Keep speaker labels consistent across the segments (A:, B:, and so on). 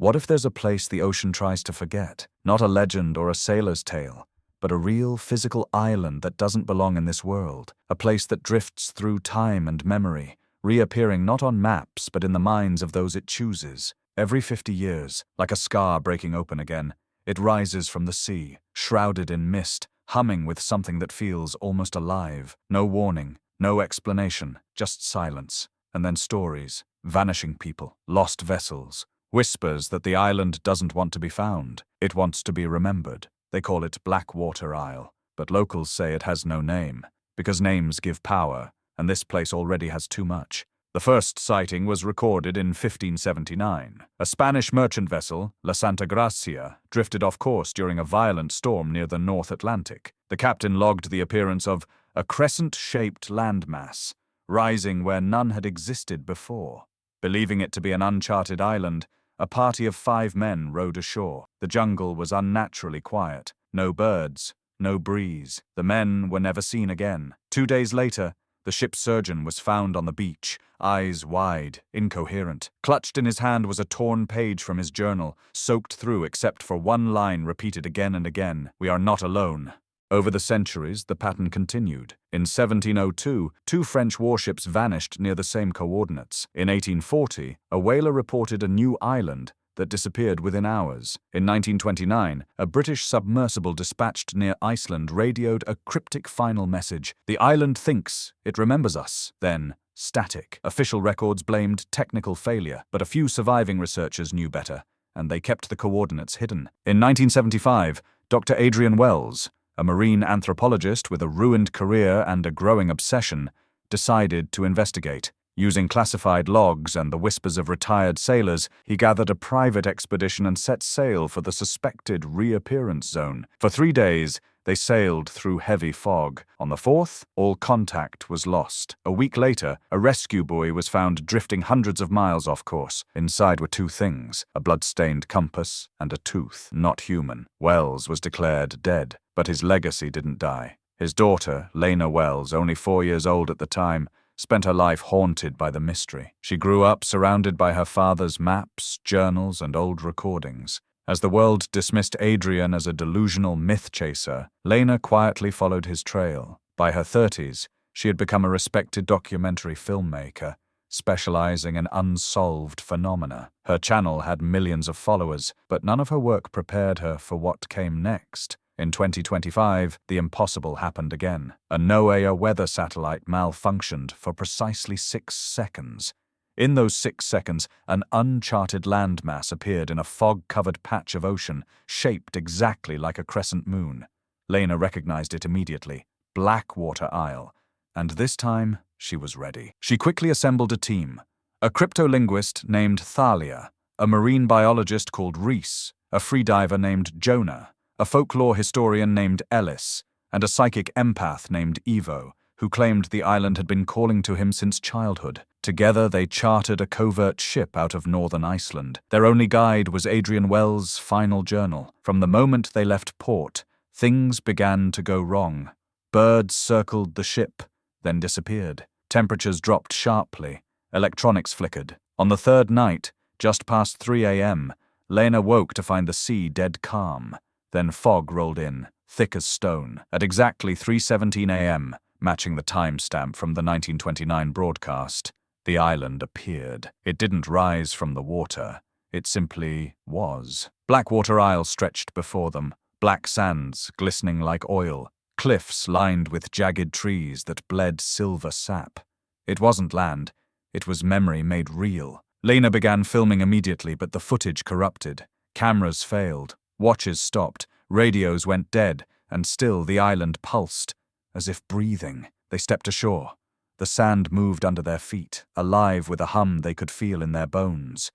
A: What if there's a place the ocean tries to forget? Not a legend or a sailor's tale, but a real physical island that doesn't belong in this world. A place that drifts through time and memory, reappearing not on maps but in the minds of those it chooses. Every 50 years, like a scar breaking open again, it rises from the sea, shrouded in mist, humming with something that feels almost alive. No warning, no explanation, just silence. And then stories, vanishing people, lost vessels, whispers that the island doesn't want to be found. It wants to be remembered. They call it Blackwater Isle, but locals say it has no name, because names give power, and this place already has too much. The first sighting was recorded in 1579. A Spanish merchant vessel, La Santa Gracia, drifted off course during a violent storm near the North Atlantic. The captain logged the appearance of a crescent-shaped landmass, rising where none had existed before. Believing it to be an uncharted island, a party of 5 men rowed ashore. The jungle was unnaturally quiet. No birds, no breeze. The men were never seen again. 2 days later, the ship's surgeon was found on the beach, eyes wide, incoherent. Clutched in his hand was a torn page from his journal, soaked through except for one line repeated again and again: "We are not alone." Over the centuries, the pattern continued. In 1702, 2 French warships vanished near the same coordinates. In 1840, a whaler reported a new island that disappeared within hours. In 1929, a British submersible dispatched near Iceland radioed a cryptic final message: "The island thinks it remembers us." Then, static. Official records blamed technical failure, but a few surviving researchers knew better, and they kept the coordinates hidden. In 1975, Dr. Lena Welles, a marine anthropologist with a ruined career and a growing obsession, decided to investigate. Using classified logs and the whispers of retired sailors, he gathered a private expedition and set sail for the suspected reappearance zone. For 3 days, they sailed through heavy fog. On the 4th, all contact was lost. A week later, a rescue buoy was found drifting hundreds of miles off course. Inside were 2 things: a blood-stained compass and a tooth, not human. Wells was declared dead, but his legacy didn't die. His daughter, Lena Welles, only 4 years old at the time, spent her life haunted by the mystery. She grew up surrounded by her father's maps, journals, and old recordings. As the world dismissed Adrian as a delusional myth chaser, Lena quietly followed his trail. By her 30s, she had become a respected documentary filmmaker, specializing in unsolved phenomena. Her channel had millions of followers, but none of her work prepared her for what came next. In 2025, the impossible happened again. A NOAA weather satellite malfunctioned for precisely 6 seconds. In those 6 seconds, an uncharted landmass appeared in a fog-covered patch of ocean, shaped exactly like a crescent moon. Lena recognized it immediately: Blackwater Isle. And this time, she was ready. She quickly assembled a team: a cryptolinguist named Thalia, a marine biologist called Reese, a freediver named Jonah, a folklore historian named Ellis, and a psychic empath named Evo, who claimed the island had been calling to him since childhood. Together they chartered a covert ship out of northern Iceland. Their only guide was Lena Welles' final journal. From the moment they left port, things began to go wrong. Birds circled the ship, then disappeared. Temperatures dropped sharply. Electronics flickered. On the 3rd night, just past 3 a.m., Lena woke to find the sea dead calm. Then fog rolled in, thick as stone. At exactly 3:17 a.m., matching the timestamp from the 1929 broadcast, the island appeared. It didn't rise from the water. It simply was. Blackwater Isle stretched before them, black sands glistening like oil, cliffs lined with jagged trees that bled silver sap. It wasn't land. It was memory made real. Lena began filming immediately, but the footage corrupted. Cameras failed. Watches stopped, radios went dead, and still the island pulsed, as if breathing. They stepped ashore. The sand moved under their feet, alive with a hum they could feel in their bones.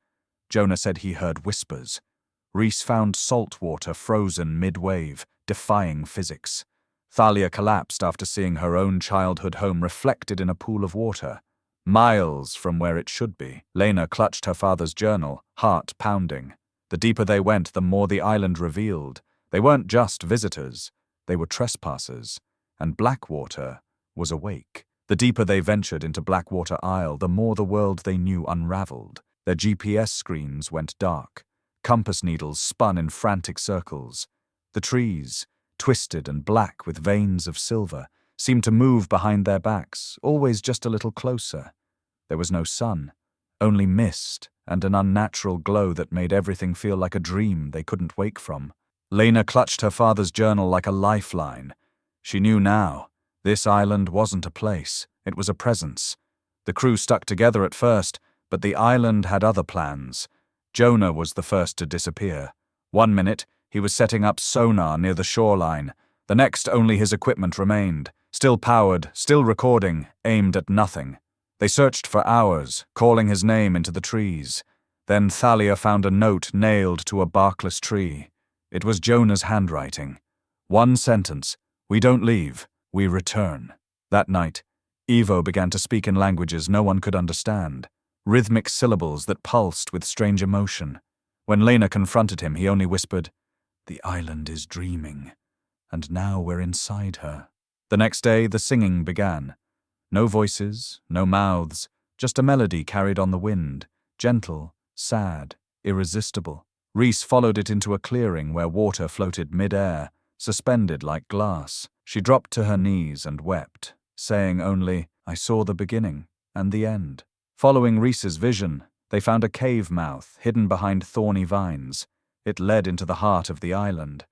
A: Jonah said he heard whispers. Reese found salt water frozen mid-wave, defying physics. Thalia collapsed after seeing her own childhood home reflected in a pool of water, miles from where it should be. Lena clutched her father's journal, heart pounding. The deeper they went, the more the island revealed. They weren't just visitors. They were trespassers. And Blackwater was awake. The deeper they ventured into Blackwater Isle, the more the world they knew unraveled. Their GPS screens went dark. compass needles spun in frantic circles. The trees, twisted and black with veins of silver, seemed to move behind their backs, always just a little closer. There was no sun, only mist and an unnatural glow that made everything feel like a dream they couldn't wake from. Lena clutched her father's journal like a lifeline. She knew now, this island wasn't a place, it was a presence. The crew stuck together at first, but the island had other plans. Jonah was the first to disappear. 1 minute, he was setting up sonar near the shoreline. The next, only his equipment remained, still powered, still recording, aimed at nothing. They searched for hours, calling his name into the trees. Then Thalia found a note nailed to a barkless tree. It was Jonah's handwriting. One sentence: "We don't leave, we return." That night, Ivo began to speak in languages no one could understand, rhythmic syllables that pulsed with strange emotion. When Lena confronted him, he only whispered, "The island is dreaming, and now we're inside her." The next day, the singing began. No voices, no mouths, just a melody carried on the wind, gentle, sad, irresistible. Reese followed it into a clearing where water floated mid-air, suspended like glass. She dropped to her knees and wept, saying only, "I saw the beginning and the end." Following Reese's vision, they found a cave mouth hidden behind thorny vines. It led into the heart of the island.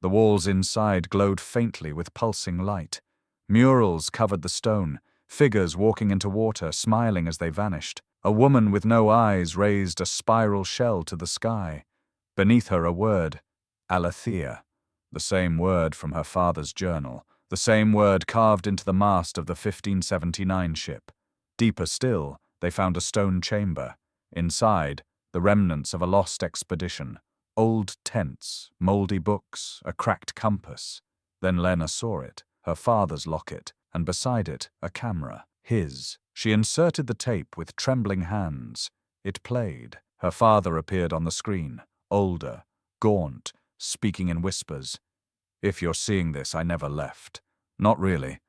A: The walls inside glowed faintly with pulsing light. Murals covered the stone, figures walking into water, smiling as they vanished. A woman with no eyes raised a spiral shell to the sky. Beneath her a word, Aletheia, the same word from her father's journal, the same word carved into the mast of the 1579 ship. Deeper still, they found a stone chamber. Inside, the remnants of a lost expedition. Old tents, mouldy books, a cracked compass. Then Lena saw it, her father's locket, and beside it, a camera, his. She inserted the tape with trembling hands. It played. Her father appeared on the screen, older, gaunt, speaking in whispers. "If you're seeing this, I never left." "Not really.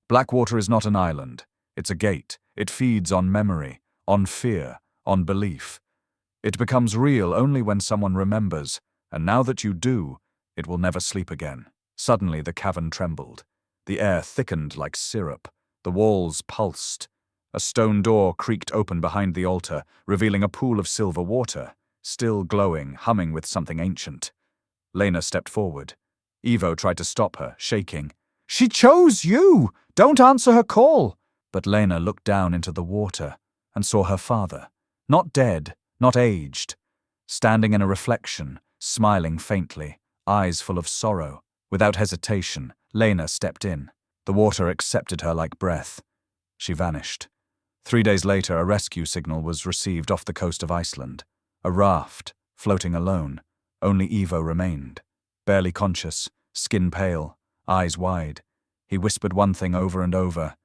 A: Blackwater is not an island. It's a gate. It feeds on memory, on fear, on belief. It becomes real only when someone remembers, and now that you do, it will never sleep again." Suddenly the cavern trembled. The air thickened like syrup. The walls pulsed. A stone door creaked open behind the altar, revealing a pool of silver water, still glowing, humming with something ancient. Lena stepped forward. Ivo tried to stop her, shaking. "She chose you! Don't answer her call!" But Lena looked down into the water and saw her father, not dead, not aged, standing in a reflection, smiling faintly, eyes full of sorrow. Without hesitation, Lena stepped in. The water accepted her like breath. She vanished. 3 days later, a rescue signal was received off the coast of Iceland. A raft, floating alone. Only Ivo remained. Barely conscious, skin pale, eyes wide. He whispered one thing over and over.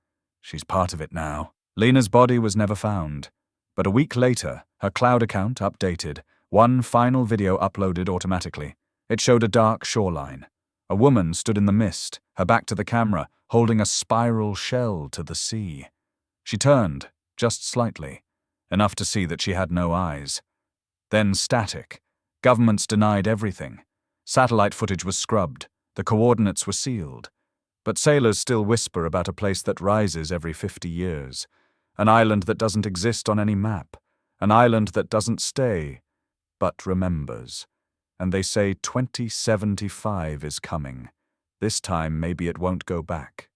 A: "She's part of it now." Lena's body was never found. But a week later, her cloud account updated, one final video uploaded automatically. It showed a dark shoreline. A woman stood in the mist, her back to the camera, holding a spiral shell to the sea. She turned, just slightly, enough to see that she had no eyes. Then static. Governments denied everything. Satellite footage was scrubbed. The coordinates were sealed. But sailors still whisper about a place that rises every 50 years. An island that doesn't exist on any map. An island that doesn't stay, but remembers. And they say 2075 is coming. This time maybe it won't go back.